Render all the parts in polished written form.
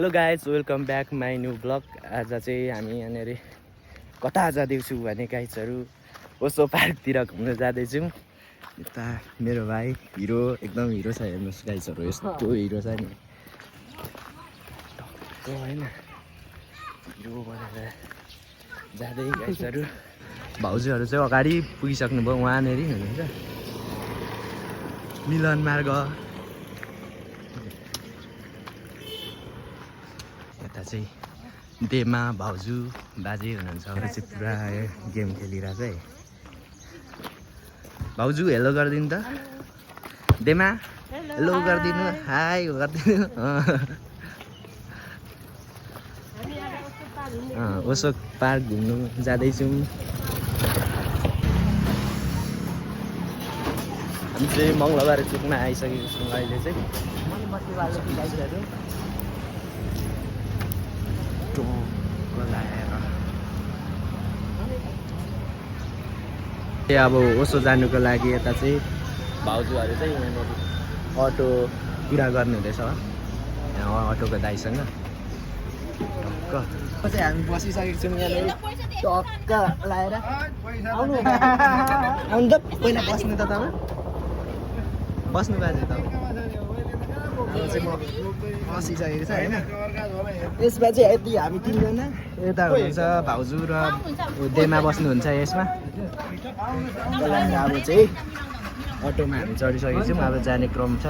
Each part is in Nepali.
Hello guys, welcome back my new blog. आज चाहिँ हामी यहाँनिर कता जाँदैछु भने गाइजहरू ओसो पार्कतिर घुम्न जाँदैछौँ। यता मेरो भाइ हिरो, एकदम हिरो छ। हेर्नुहोस् गाइजहरू, यस्तो हिरो छ नि, टक्क होइन हिरो बनाएर जाँदै गाइजहरू। भाउजूहरू चाहिँ अगाडि पुगिसक्नुभयो, उहाँनिर हुनुहुन्छ मिलन मार्ग। यता चाहिँ देमा भाउजू बाजे हुनुहुन्छ, उहाँ चाहिँ पुरा गेम खेलिरहेको है। भाउजू हेलो गरिदिनु त, देमा हेलो गरिदिनु, हाई गरिदिनु। ओसो पार्क घुम्नु जाँदैछौँ। हामी चाहिँ मङ्गलबार चुकमा आइसकेको छौँ अहिले चाहिँ। अब ओसो जानुको लागि यता चाहिँ भाउजूहरू चाहिँ यहाँनिर अटो कुरा गर्नुहुँदैछ यहाँ अटोको दाइसँग। टक्क चाहिँ हामी बसिसकेको छौँ यहाँनिर टक्क लाएर। आउनु त पहिला बस्नु त तपाईँ, बस्नु बाजे तपाईँ। चाहिँ म बसिसकेको छ होइन। यसमा चाहिँ यति हामी तिनजना, यता हुनुहुन्छ भाउजू र देमा बस्नुहुन्छ यसमा। अब चाहिँ अटोमा हामी चढिसकेको छौँ, अब जाने क्रम छ।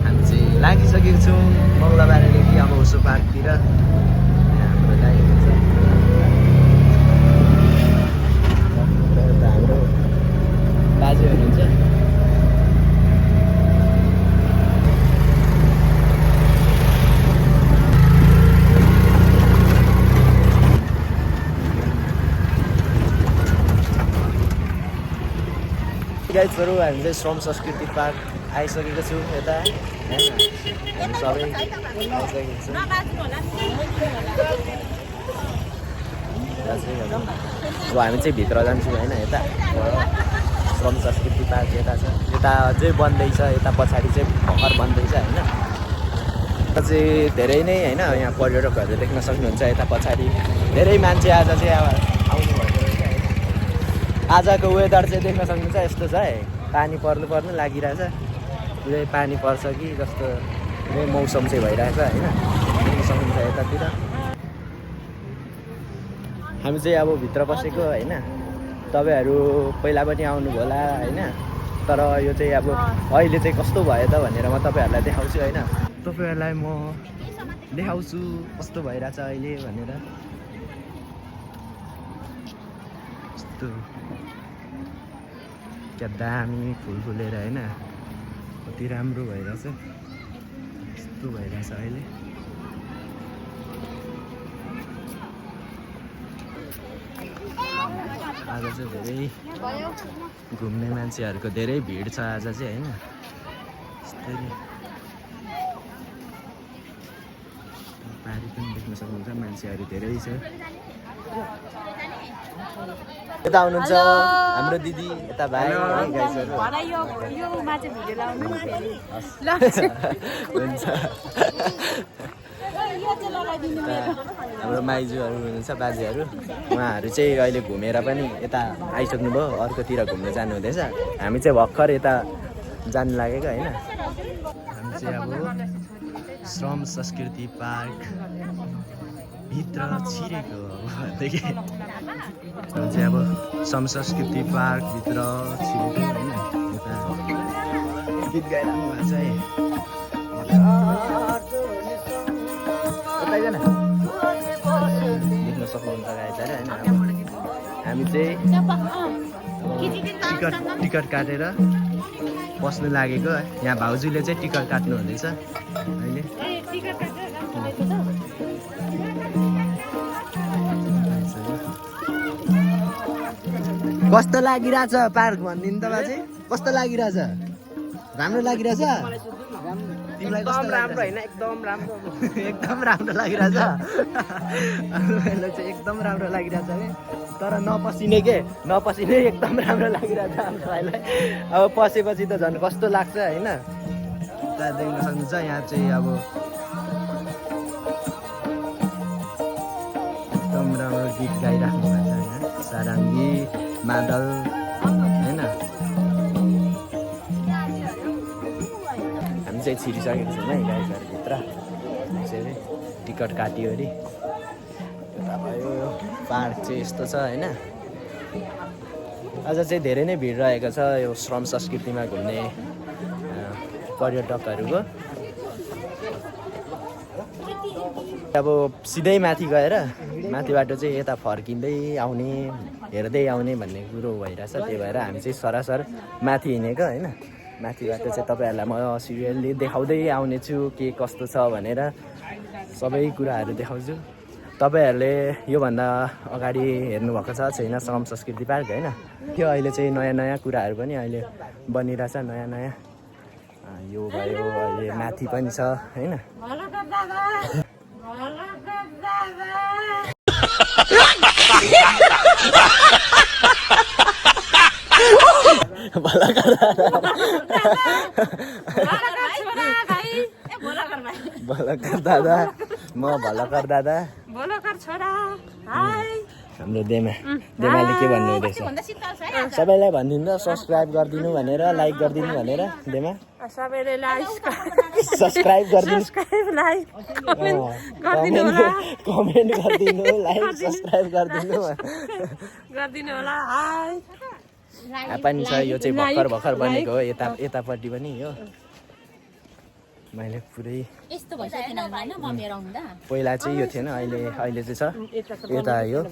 हामी चाहिँ लागिसकेको छौँ मङ्गलबारदेखि अब ओसो पार्कतिर। हाम्रो दाइ हुनुहुन्छ, हाम्रो बाजे हुनुहुन्छ। गाइजहरू, हामी चाहिँ श्रम संस्कृति पार्क आइसकेको छौँ यता होइन। हामी सबै आइसकेको छौँ। अब हामी चाहिँ भित्र जान्छौँ होइन। यता श्रम संस्कृति पार्क यता छ, यता अझै बन्दैछ, यता पछाडि चाहिँ भर्खर बन्दैछ होइन। यता चाहिँ धेरै नै होइन, यहाँ पर्यटकहरू देख्न सक्नुहुन्छ। यता पछाडि धेरै मान्छे आज चाहिँ अब आउनुभएको रहेछ। आजको वेदर चाहिँ देख्न सक्नुहुन्छ, यस्तो छ है, पानी पर्नु लागिरहेछ। पुरै पानी पर्छ कि जस्तो पुरै मौसम चाहिँ भइरहेछ होइन, देख्न सक्नुहुन्छ यतातिर। हामी चाहिँ अब भित्र बसेको होइन। तपाईँहरू पहिला पनि आउनुभयो होला होइन, तर यो चाहिँ अब अहिले चाहिँ कस्तो भयो त भनेर म तपाईँहरूलाई देखाउँछु होइन। तपाईँहरूलाई म देखाउँछु कस्तो भइरहेछ अहिले भनेर। यस्तो क्या दामी फुल फुलेर होइन, कति राम्रो भइरहेछ। यस्तो भइरहेछ अहिले। आज चाहिँ धेरै घुम्ने मान्छेहरूको धेरै भिड छ आज चाहिँ होइन। यस्तै पारी पनि देख्न सक्नुहुन्छ, मान्छेहरू धेरै छ। यता आउनुहुन्छ हाम्रो दिदी, यता भाइ गाइजहरू हुन्छ। हाम्रो माइजूहरू हुनुहुन्छ, बाजेहरू, उहाँहरू चाहिँ अहिले घुमेर पनि यता आइसक्नुभयो, अर्कोतिर घुम्न जानुहुँदैछ। हामी चाहिँ भर्खर यता जानु लागेको होइन। हामी चाहिँ अब श्रम संस्कृति पार्क भित्र छिरेको देखि। हामी चाहिँ अब श्रम संस्कृति पार्कभित्र छिरेको होइन। यता गीत गाइरहनु भएको छ है। देख्न सक्नुहुन्छ गाइजहरू होइन। हामी चाहिँ टिकट काटेर बस्नु लागेको। यहाँ भाउजूले चाहिँ टिकट काट्नु हुँदैछ अहिले। कस्तो लागिरहेछ पार्क भनिदिनु त बाजे, कस्तो लागिरहेछ? राम्रो लागिरहेछ तिमीलाई? एकदम राम्रो होइन, एकदम राम्रो। एकदम राम्रो लागिरहेछ। मलाई चाहिँ एकदम राम्रो लागिरहेछ है, तर नपसिने के नपसिने एकदम राम्रो लागिरहेछ हामीलाई। अब पसेपछि त झन् कस्तो लाग्छ होइन। देख्न सक्नुहुन्छ यहाँ चाहिँ अब गीत गाइराख्नु भएको छ होइन सारङ्गी मादल होइन हामी चाहिँ छिरिसकेको छौँ है गाडीभित्र त्यसरी टिकट काट्यो अरे एउटा भयो पार्क चाहिँ यस्तो छ होइन आज चाहिँ धेरै नै भिड रहेको छ यो श्रम संस्कृतिमा घुम्ने पर्यटकहरूको अब सिधै माथि गएर माथिबाट चाहिँ यता फर्किँदै आउने हेर्दै आउने भन्ने कुरो भइरहेछ त्यही भएर हामी चाहिँ सरासर माथि हिँडेको होइन माथिबाट चाहिँ तपाईँहरूलाई म सिरियलले देखाउँदै आउने छु के कस्तो छ भनेर सबै कुराहरू देखाउँछु तपाईँहरूले योभन्दा अगाडि हेर्नुभएको छ छैन श्रम संस्कृति पार्क होइन त्यो अहिले चाहिँ नयाँ नयाँ कुराहरू पनि अहिले बनिरहेछ नयाँ नयाँ यो भयो अहिले माथि पनि छ होइन भलकर दादा म भलकर दादा हाम्रो देमाले के भन्नु हुँदैछ सबैलाई भनिदिनु र सब्सक्राइब गरिदिनु भनेर लाइक गरिदिनु भनेर देमा सबैले लाइक सब्सक्राइब गरिदिनु कमेन्ट गरिदिनु लाइक सब्सक्राइब गरिदिनु होला हाय पनि छ यो चाहिँ भर्खर बनेको हो यतापट्टि पनि यो मैले पुरै यस्तो भइसकेन हैन मम्मी आउँदा पहिला चाहिँ यो थिएन अहिले चाहिँ छ यता यो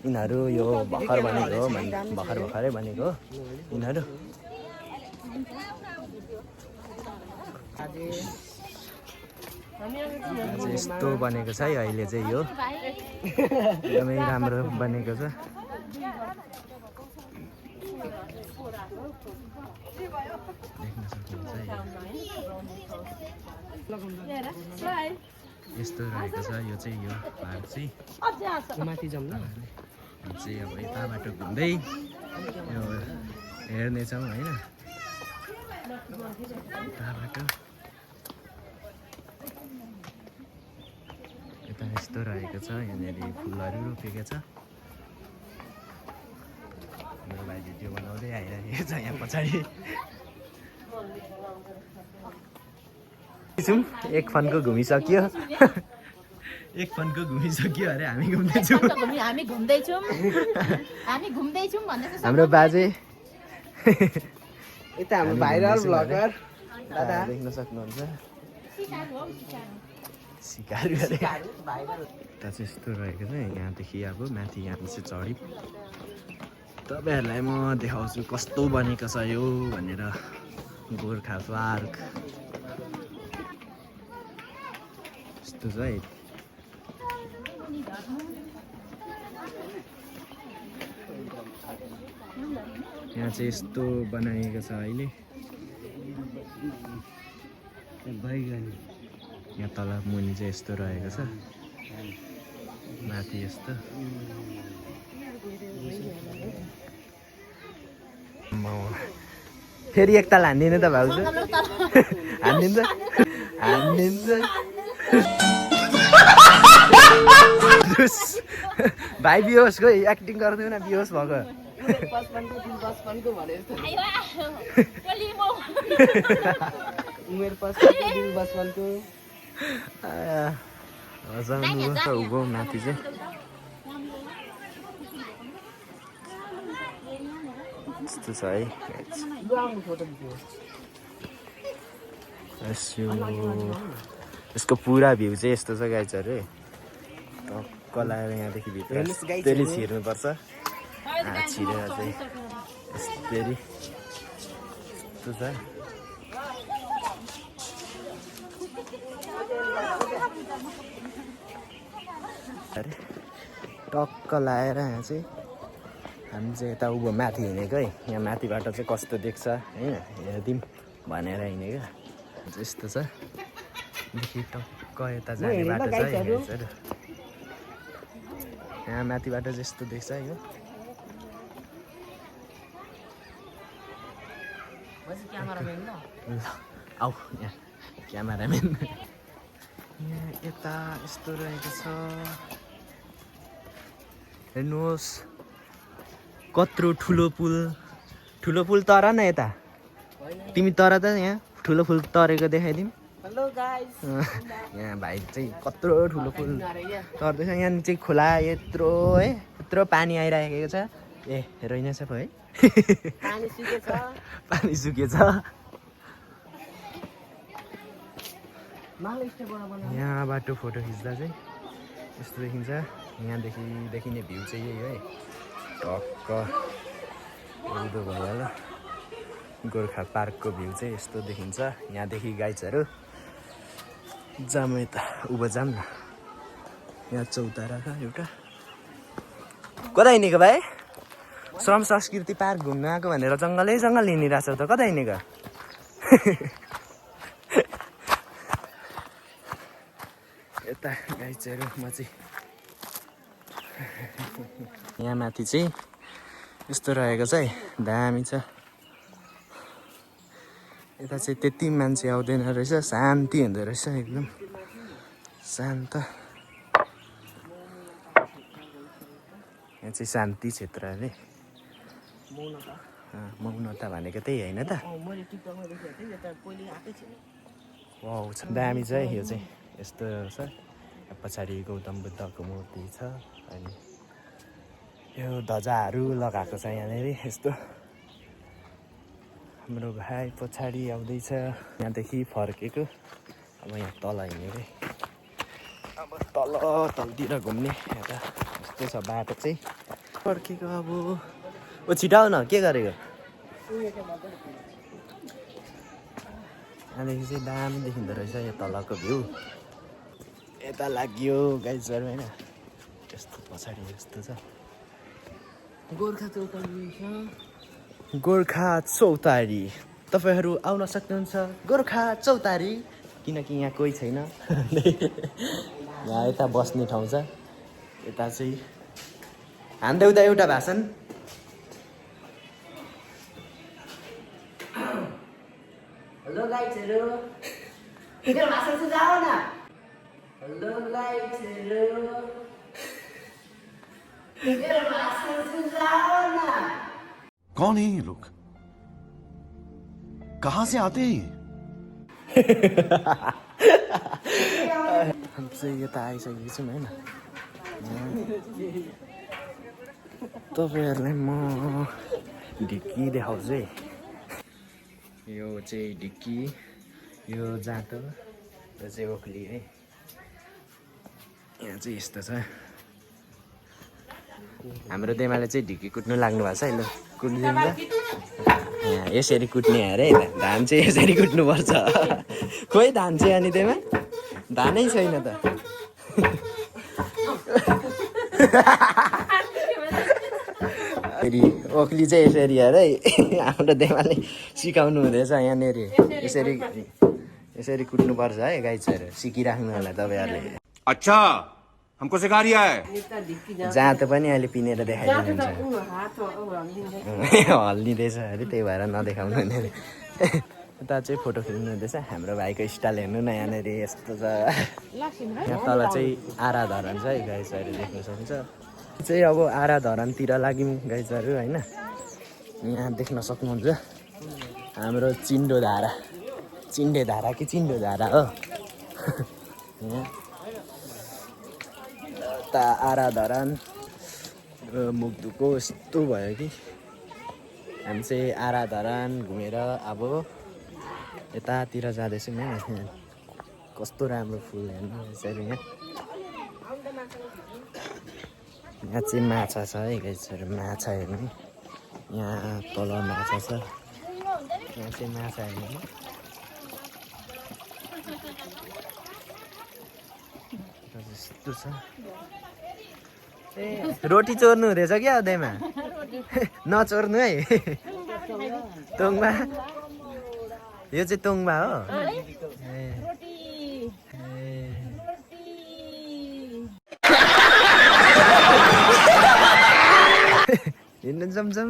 यिनीहरू यो भर्खर बनेको हो भर्खरै बनेको हो यिनीहरू यस्तो बनेको छ है अहिले चाहिँ यो एकदमै राम्रो बनेको छ देख्न सक्नुहुन्छ यस्तो रहेको छ यो चाहिँ यो पार्क चाहिँ माथि जाउँ चाहिँ अब यताबाट घुम्दै यो हेर्नेछौँ होइन यताबाट यता यस्तो रहेको छ यहाँनिर फुलहरू रोपेको छ मेरो भाइ भिडियो बनाउँदै आइरहेको छ यहाँ पछाडि एक फनको घुमिसक्यो अरे हामी घुम्दैछौँ हाम्रो बाजे यता हाम्रो भाइरल ब्लगर दादा देख्न सक्नुहुन्छ सिकारु गरे यता चाहिँ यस्तो रहेको छ यहाँदेखि अब माथि यहाँ चाहिँ चढी तपाईँहरूलाई म देखाउँछु कस्तो बनेको छ यो भनेर गोर्खा पार्क यस्तो छ है यहाँ चाहिँ यस्तो बनाइएको छ अहिले यहाँ तल मुनि चाहिँ यस्तो रहेको छ माथि यस्तो फेरि एकताल हान्दिनु त भाउजू हान्दिन्छ भाइ बिहोसको एक्टिङ गरिदिउ न बिहोस भएको उभो माथि चाहिँ यस्तो छ है यसको पुरा भ्यू चाहिँ यस्तो छ गाइजहरू टक्क लगाएर यहाँदेखि भित्र फेरि छिर्नुपर्छ छिरेर चाहिँ फेरि यस्तो छ अरे टक्क लगाएर यहाँ चाहिँ हामी चाहिँ यता उँभो माथि हिँडेको है यहाँ माथिबाट चाहिँ कस्तो देख्छ होइन हेरिदिउँ भनेर हिँडेको यस्तो छ देखि टक्क यता जाने बाटो छ यहाँ माथिबाट चाहिँ यस्तो देख्छ यो आऊ यहाँ क्यामेराम्यान यहाँ यता यस्तो रहेको छ हेर्नुहोस् कत्रो ठुलो पुल तर न यता तिमी तर त यहाँ ठुलो पुल तरेको देखाइदिउँ हेलो गाइस यहाँ भाइ चाहिँ कत्रो ठुलो पुल तर्दैछ यहाँ चाहिँ खोला यत्रो है यत्रो पानी आइरहेको छ ए रहेनछ पो है पानी सुकेछ पानी सुकेछ यहाँबाट फोटो खिच्दा चाहिँ यस्तो देखिन्छ यहाँदेखि देखिने भ्यू चाहिँ यही है टक्क उदो भयो होला गोर्खा पार्कको भ्यू चाहिँ यस्तो देखिन्छ यहाँदेखि गाइड्सहरू जाम यता उभो जाम न यहाँ चौतारा छ एउटा कता हिँडेको भाइ श्रम संस्कृति पार्क घुम्न आएको भनेर जङ्गलै जङ्गल हिँडिरहेको छ त कता हिँडेको यता गाइड्सहरू म चाहिँ यहाँ माथि चाहिँ यस्तो रहेको छ है दामी छ यता चाहिँ त्यति मान्छे आउँदैन रहेछ शान्ति हुँदो रहेछ एकदम शान्त यहाँ चाहिँ शान्ति क्षेत्र अरे मौनता भनेको त्यही होइन त वाउ छ दामी छ है यो चाहिँ यस्तो छ पछाडि गौतम बुद्धको मूर्ति छ अनि यो ध्वजाहरू लगाएको छ यहाँनिर यस्तो हाम्रो भाइ पछाडि आउँदैछ यहाँदेखि फर्केको अब यहाँ तल हिँडेको अब तलतिर घुम्ने यता यस्तो छ बाटो चाहिँ फर्केको अब ओ छिटाउ न के गरेको यहाँदेखि चाहिँ दामी देखिँदो रहेछ यो तलको भ्यू यता लाग्यो गाइजहरू होइन यस्तो पछाडि यस्तो छ गोर्खा चौतारी तपाईँहरू आउन सक्नुहुन्छ गोर्खा चौतारी किनकि यहाँ कोही छैन यहाँ यता बस्ने ठाउँ छ यता चाहिँ हान्दै उता एउटा भाषण हेलो गाइसहरु मेरो भाषण सुझाउ न हेलो गाइसहरु मेरो भाषण सुझाउ न कौन है ये लोग कहाँ से आते हैं हम चाहिँ यता आइसकेको छौँ होइन तपाईँहरूलाई म ढिक्की देखाउँछु है यो चाहिँ ढिक्की यो जाँतो यो चाहिँ ओखली है यहाँ चाहिँ यस्तो छ हाम्रो देमाले चाहिँ ढिक्की कुट्नु लाग्नु भएको छ है ल कुट्दिन्छ यहाँ यसरी कुट्ने अरे धान चाहिँ यसरी कुट्नुपर्छ खोइ धान चाहिँ अनि देमा धानै छैन त फेरि ओखली चाहिँ यसरी अरे हाम्रो देमाले सिकाउनु हुँदैछ यहाँनिर यसरी कुट्नुपर्छ है गाइजहरू सिकिराख्नु होला तपाईँहरूले अच्छा हमको सिखा रिया है जाँतो पनि अहिले पिनेर देखाइदिनुहुन्छ हल्लिँदैछ अरे त्यही भएर नदेखाउनु हुने अरे उता चाहिँ फोटो खिच्नु हुँदैछ हाम्रो भाइको स्टाइल हेर्नु न यहाँनिर यस्तो छ यहाँ तल चाहिँ आराधरन छ है गाइजहरू देख्न सक्नुहुन्छ चाहिँ अब आराधरनतिर लाग्यौँ गाइजहरू होइन यहाँ देख्न सक्नुहुन्छ हाम्रो चिन्डो धारा कि चिन्डो धारा हो यहाँ यता आराधरन मुक्दुको यस्तो भयो कि हामी चाहिँ आराधरन घुमेर अब यतातिर जाँदैछौँ यहाँ कस्तो राम्रो फुल हेर्नु यसरी यहाँ चाहिँ माछा छ है गाइजहरू माछा हेर्नु यहाँ तल माछा छ यहाँ चाहिँ माछा हेर्नु यस्तो छ ए रोटी चोर्नु हुँदैछ क्या अदैमा नचोर्नु है तोङबा यो चाहिँ तोङबा हो हिँड्नु जमजम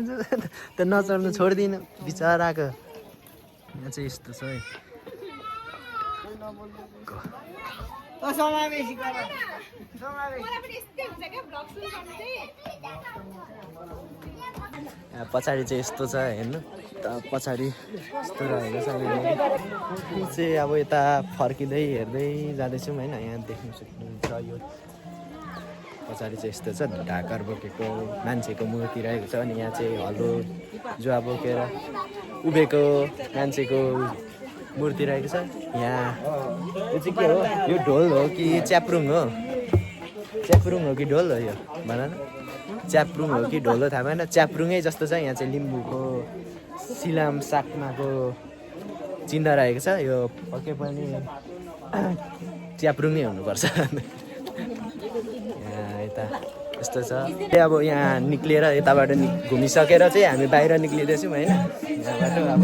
त नचर्नु छोड्दिनँ बिचराको यहाँ चाहिँ यस्तो छ है समावेशी गर पछाडि चाहिँ यस्तो छ हेर्नु पछाडि यस्तो रहेको छ यो चाहिँ अब यता फर्किँदै हेर्दै जाँदैछौँ होइन यहाँ देख्नु सक्नुहुन्छ यो पछाडि चाहिँ यस्तो छ ढाकर बोकेको मान्छेको मूर्ति रहेको छ अनि यहाँ चाहिँ हलो जुवा बोकेर उभिएको मान्छेको मूर्ति रहेको छ यहाँ यो चाहिँ के हो यो ढोल हो कि च्याप्रुङ हो कि ढोल हो यो भन न च्याप्रुङ हो कि ढोल हो थाहा भएन च्याप्रुङै जस्तो छ यहाँ चाहिँ लिम्बूको सिलाम साक्माको चिन्ह रहेको छ यो पक्कै पनि च्याप्रुङै हुनुपर्छ यता यस्तो छ अब यहाँ निक्लिएर यताबाट घुमिसकेर चाहिँ हामी बाहिर निक्लिँदैछौँ होइन यहाँबाट अब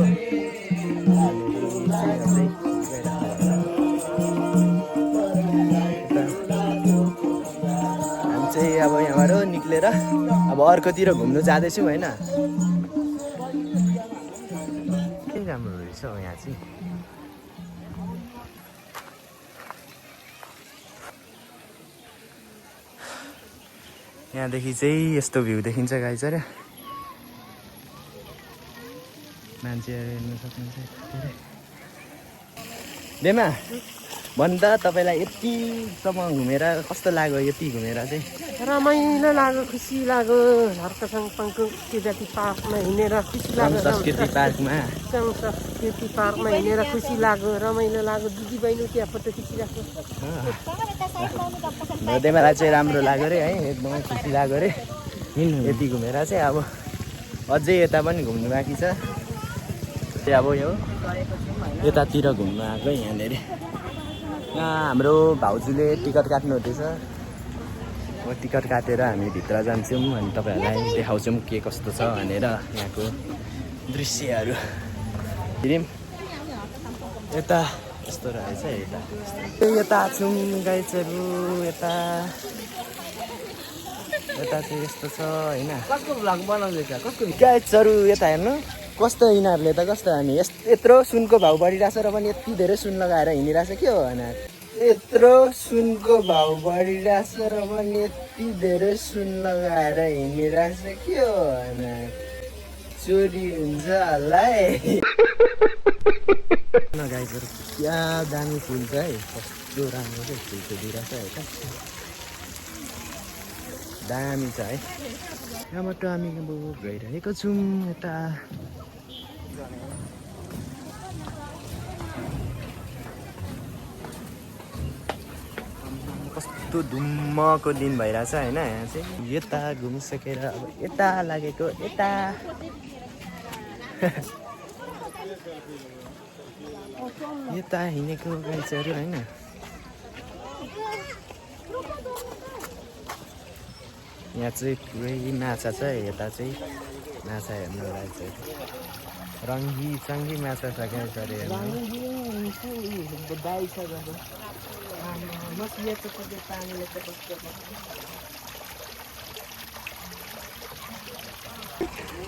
हामी चाहिँ अब यहाँबाट निक्लेर अब अर्कोतिर घुम्नु जाँदैछौँ होइन के राम्रो रहेछ हौ यहाँ चाहिँ यहाँदेखि चाहिँ यस्तो भ्यू देखिन्छ गाइस अरे मान्छेहरू हेर्नु सक्नुहुन्छ बेमा भन् त तपाईँलाई यतिसम्म घुमेर कस्तो लाग्यो यति घुमेर चाहिँ रमाइलो लाग्यो खुसी लाग्यो हर्कसङ संस्कृति पार्कमा हिँडेर खुसी लाग्यो संस्कृति पार्कमा संस्कृति पार्कमा हिँडेर खुसी लाग्यो रमाइलो लाग्यो दिदी बहिनी त्यहाँ फोटो खिचिरहेको मलाई चाहिँ राम्रो लाग्यो अरे है एकदमै खुसी लाग्यो अरे यति घुमेर चाहिँ अब अझै यता पनि घुम्नु बाँकी छ चाहिँ अब यो यतातिर घुम्नु आएको यहाँनिर यहाँ हाम्रो भाउजूले टिकट काट्नु हुँदैछ अब टिकट काटेर हामी भित्र जान्छौँ अनि तपाईँहरूलाई देखाउँछौँ के कस्तो छ भनेर यहाँको दृश्यहरू हेरौँ यता यस्तो रहेछ यता छौँ गाइजहरू यता चाहिँ यस्तो छ होइन कसको भ्लग बनाउँदैछ कसको गाइजहरू यता हेर्नु कस्तो यिनीहरूले त कस्तो अनि यत्रो सुनको भाउ बढिरहेछ र पनि यति धेरै सुन लगाएर हिँडिरहेछ के हो होइन यत्रो सुनको भाउ बढिरहेछ र पनि यति धेरै सुन लगाएर हिँडिरहेछ के हो होइन चोरी हुन्छ होला है गाईहरू क्या दामी फुल छ है कस्तो राम्रो चाहिँ फुल दिइरहेछ है त दामी छ है यहाँबाट हामी अब गइरहेको छौँ यता कस्तो धुम्मको दिन भइरहेछ होइन यहाँ चाहिँ यता घुमिसकेर अब यता लागेको यता यता हिँडेको गाइजहरू होइन यहाँ चाहिँ पुरै माछा छ यता चाहिँ माछा हेर्नु गाइजहरू रङ्गी चङ्गी माछा छ गाइजहरू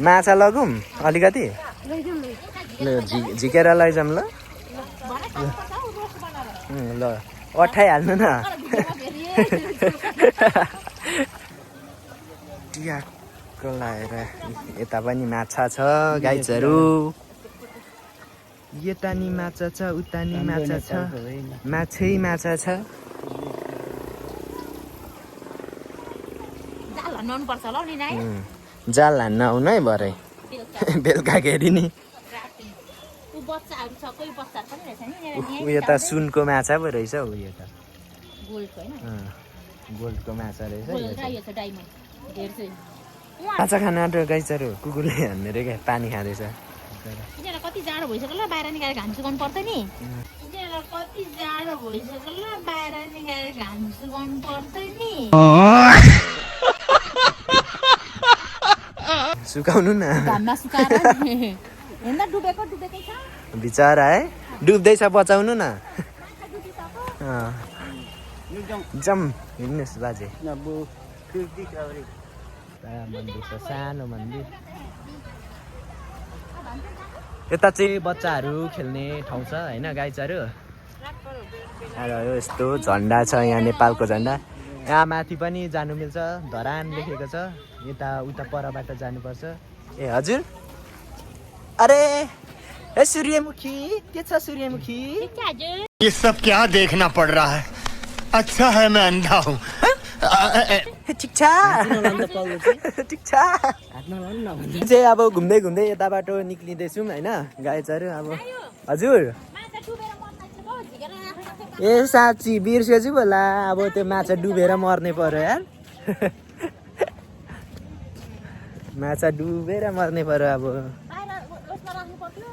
माछा लगौँ अलिकति ल झिकेर लैजाउँ ल ल अठाइहाल्नु न ट्याक्क लगाएर यता पनि माछा छ गाइजहरू यता नि माछा छ उता नि माछा छ माछै माछा छ जाल हान्न आउनु है भरे बेलुकाखेरि नि यता सुनको माछा पो रहेछ हौ यो त गोल्डको माछा रहेछ माछा खान आँट्यो गाइजहरू कुकुरले हान्ने रे क्या पानी खाँदैछ कति जाडो भइसक्यो ल बाहिर निकालेर घाम सुकाउनु पर्छ नि कति जाडो भइसक्यो ल बाहिर निकालेर घाम सुकाउनु पर्छ नि सुकाउनु न घाममा सुकाएर हेर्दा डुबेको डुबेकै छ बिचरा है डुब्दैछ बचाउनु न जम हिँड्नुहोस् बाजे मन्दिर छ सानो मन्दिर यता चाहिँ बच्चाहरू खेल्ने ठाउँ छ होइन गाइजहरू यो यस्तो झन्डा छ यहाँ नेपालको झन्डा। यहाँ माथि पनि जानु मिल्छ, धरान लेखेको छ। यता उता परबाट जानुपर्छ। ए हजुर, अरे ए सूर्यमुखी के छ सूर्यमुखी? ये सब क्या देखना पड़ रहा है? अच्छा है मैं अंधा हूँ। ठिक छ ठिक छ। चाहिँ अब घुम्दै घुम्दै यताबाट निक्लिँदैछौँ होइन गाइजहरू। अब हजुर ए साँच्ची बिर्सेछु होला। अब त्यो माछा डुबेर मर्ने पर्यो यार। माछा डुबेर मर्ने पर्यो अब।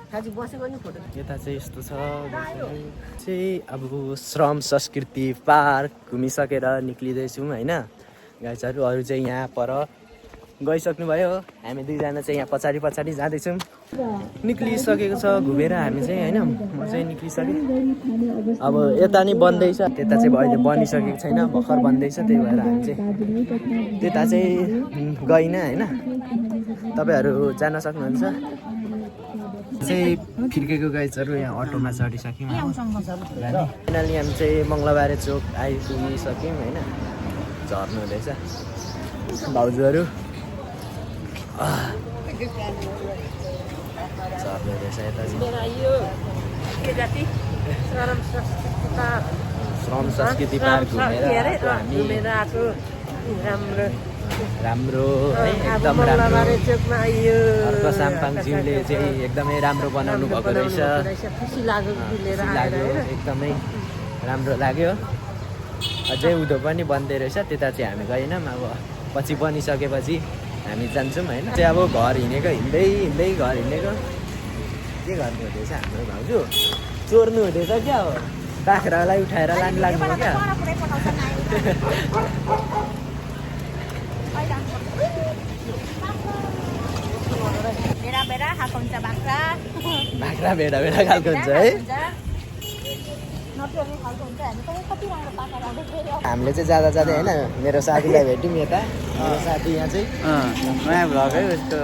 यता चाहिँ यस्तो छ चाहिँ अब श्रम संस्कृति पार्क घुमिसकेर निक्लिँदैछौँ होइन गाइजहरू। अरू चाहिँ यहाँ पर गइसक्नुभयो। हामी दुईजना चाहिँ यहाँ पछाडि पछाडि जाँदैछौँ। निक्लिसकेको छ घुमेर हामी चाहिँ होइन। म चाहिँ निक्लिसकेँ। अब यता नि बन्दैछ, त्यता चाहिँ अहिले बनिसकेको छैन, भर्खर बन्दैछ। त्यही भएर हामी चाहिँ त्यता चाहिँ गइनँ होइन। तपाईँहरू जान सक्नुहुन्छ। चाहिँ फिर्केको गाइजहरू यहाँ अटोमा चढिसक्यौँ। फाइनली हामी चाहिँ मङ्गलबारे चोक आइपुगिसक्यौँ होइन। झर्नु हुँदैछ भाउजूहरू, झर्नु हुँदैछ यता श्रम संस्कृति पार्क घुमेर आएको। राम्रो है, एकदम राम्रो। अर्को साम्पाङज्यूले चाहिँ एकदमै राम्रो बनाउनु भएको रहेछ। खुसी लाग्यो, एकदमै राम्रो लाग्यो। अझै उँधो पनि बन्दै रहेछ, त्यता चाहिँ हामी गएनौँ। अब पछि बनिसकेपछि हामी जान्छौँ होइन। चाहिँ अब घर हिँडेको हिँड्दै हिँड्दै घर हिँडेको के गर्नु हुँदैछ हाम्रो भाउजू? चोर्नु हुँदैछ क्या हो? बाख्रालाई उठाएर लानु लाग्नु क्या? बाख्रा बेडा बेडा खालको हुन्छ है। हामीले चाहिँ जाँदा जाँदै होइन मेरो साथीलाई भेट्यौँ यता। मेरो साथी यहाँ चाहिँ नयाँ भ्लगै उसको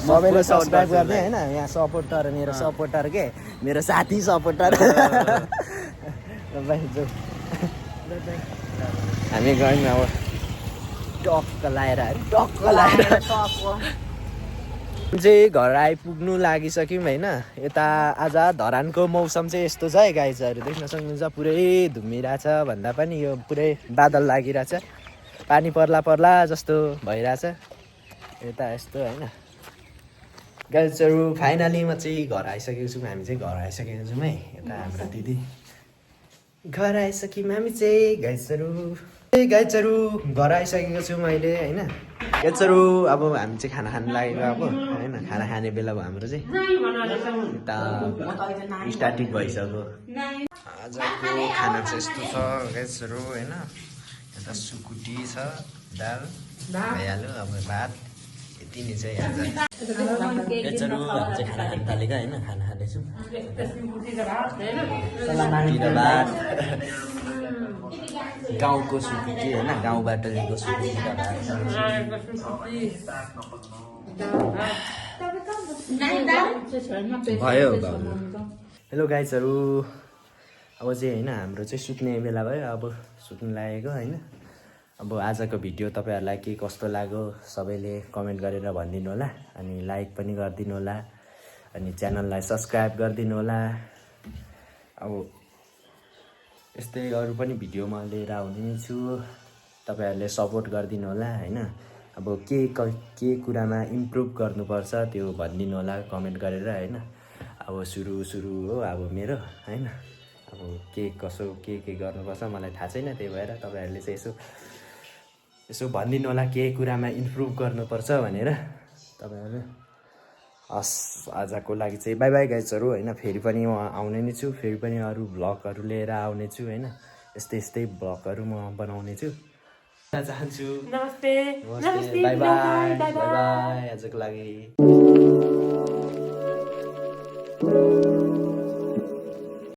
सबैले सब्सक्राइब गर्ने होइन। यहाँ सपोर्टर, मेरो सपोर्टर के मेरो साथी सपोर्टर। हामी गयौँ अब टक्क लाएर चाहिँ घर आइपुग्नु लागिसक्यौँ होइन। यता आज धरानको मौसम चाहिँ यस्तो छ है गाइजहरू, देख्न सक्नुहुन्छ। पुरै धुम्मिरहेछ भन्दा पनि यो पुरै बादल लागिरहेछ, पानी पर्ला पर्ला जस्तो भइरहेछ यता यस्तो होइन गाइजहरू। फाइनली म चाहिँ घर आइसकेको छु। हामी चाहिँ घर आइसकेको छौँ है। यता हाम्रो दिदी घर आइसक्यौँ हामी चाहिँ गाइजहरू घर आइसकेको छु मैले होइन गाइजहरू। अब हामी चाहिँ खाना खानु लागेको अब होइन। खाना खाने बेला भयो हाम्रो चाहिँ। यता स्टार्टिङ भइसक्यो। आजको खाना चाहिँ यस्तो छ गाइजहरू होइन। यता सुकुटी छ, दाल भइहाल्यो। अब भात यति नै चाहिँ आज गाइजहरू। हामी चाहिँ खाना खानु थालेको होइन। खाना खाँदैछौँ भात, गाउँको सुकुटी होइन, गाउँबाट ल्याएको सुकुटी र भात। भयो हेलो गाइजहरू। अब चाहिँ होइन हाम्रो चाहिँ सुत्ने बेला भयो। अब सुत्नु लागेको होइन। अब आजको भिडियो तपाईँहरूलाई के कस्तो लाग्यो सबैले कमेन्ट गरेर भनिदिनु होला। अनि लाइक पनि गरिदिनु होला। अनि च्यानललाई सब्सक्राइब गरिदिनु होला। अब यस्तै अरू पनि भिडियो म लिएर आउने छु, तपाईँहरूले सपोर्ट गरिदिनु होला होइन। अब के कुरामा इम्प्रुभ गर्नुपर्छ त्यो भनिदिनु होला कमेन्ट गरेर होइन। अब सुरु हो अब मेरो होइन। अब के कसो के गर्नुपर्छ मलाई थाहा छैन। त्यही भएर तपाईँहरूले चाहिँ यसो भनिदिनु होला के कुरामा इम्प्रुभ गर्नुपर्छ भनेर तपाईँहरू। हस् आजको लागि चाहिँ बाई बाई गाइजहरू होइन। फेरि पनि म आउने नै छु। फेरि पनि अरू भ्लगहरू लिएर आउने छु होइन। यस्तै भ्लगहरू म बनाउने छु। चाहन्छु नमस्ते बाई बाई आजको लागि।